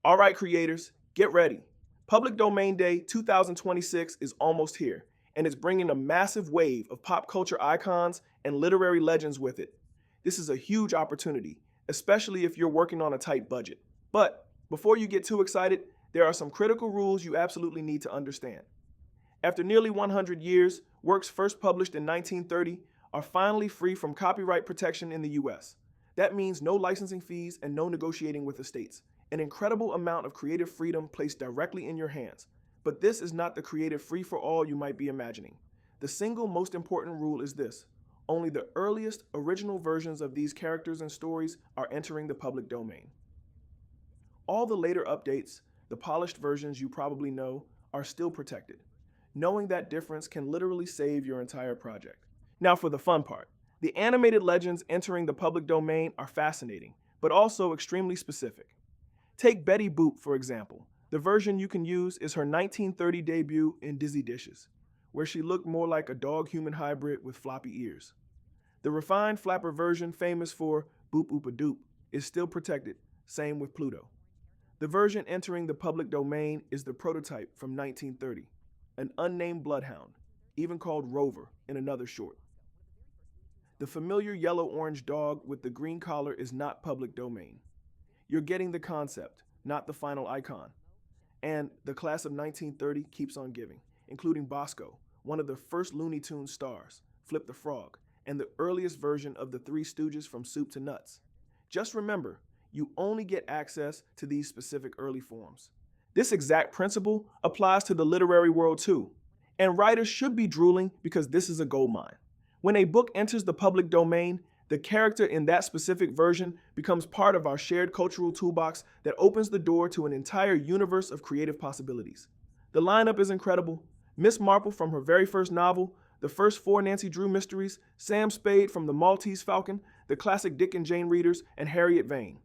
All right, creators, get ready. Public Domain Day 2026 is almost here, and it's bringing a massive wave of pop culture icons and literary legends with it. This is a huge opportunity, especially if you're working on a tight budget. But before you get too excited, there are some critical rules you absolutely need to understand. After nearly 100 years, works first published in 1930 are finally free from copyright protection in the US. That means no licensing fees and no negotiating with estates. An incredible amount of creative freedom placed directly in your hands. But this is not the creative free-for-all you might be imagining. The single most important rule is this: only the earliest original versions of these characters and stories are entering the public domain. All the later updates, the polished versions you probably know, are still protected. Knowing that difference can literally save your entire project. Now for the fun part. The animated legends entering the public domain are fascinating, but also extremely specific. Take Betty Boop, for example. The version you can use is her 1930 debut in Dizzy Dishes, where she looked more like a dog-human hybrid with floppy ears. The refined flapper version, famous for Boop Oop a Doop, is still protected, same with Pluto. The version entering the public domain is the prototype from 1930, an unnamed bloodhound, even called Rover in another short. The familiar yellow-orange dog with the green collar is not public domain. You're getting the concept, not the final icon. And the class of 1930 keeps on giving, including Bosco, one of the first Looney Tunes stars, Flip the Frog, and the earliest version of the Three Stooges from Soup to Nuts. Just remember, you only get access to these specific early forms. This exact principle applies to the literary world too, and writers should be drooling because this is a goldmine. When a book enters the public domain, the character in that specific version becomes part of our shared cultural toolbox that opens the door to an entire universe of creative possibilities. The lineup is incredible. Miss Marple from her very first novel, the first 4 Nancy Drew mysteries, Sam Spade from The Maltese Falcon, the classic Dick and Jane readers, and Harriet Vane.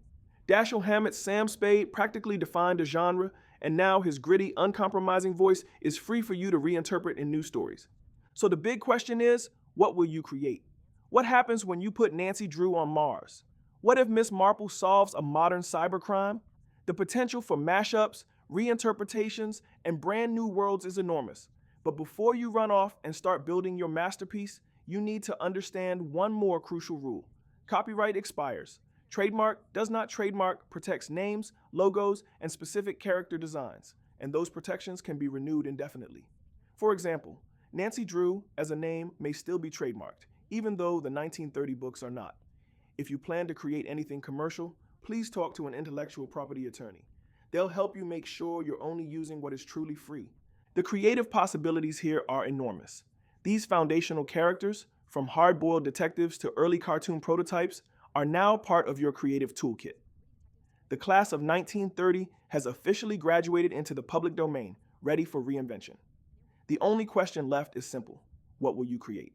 Dashiell Hammett's Sam Spade practically defined a genre, and now his gritty, uncompromising voice is free for you to reinterpret in new stories. So the big question is, what will you create? What happens when you put Nancy Drew on Mars? What if Miss Marple solves a modern cybercrime? The potential for mashups, reinterpretations, and brand new worlds is enormous. But before you run off and start building your masterpiece, you need to understand one more crucial rule. Copyright expires. Trademark does not trademark protects names, logos, and specific character designs, and those protections can be renewed indefinitely. For example, Nancy Drew as a name may still be trademarked, even though the 1930 books are not. If you plan to create anything commercial, please talk to an intellectual property attorney. They'll help you make sure you're only using what is truly free. The creative possibilities here are enormous. These foundational characters, from hard-boiled detectives to early cartoon prototypes, are now part of your creative toolkit. The class of 1930 has officially graduated into the public domain, ready for reinvention. The only question left is simple: what will you create?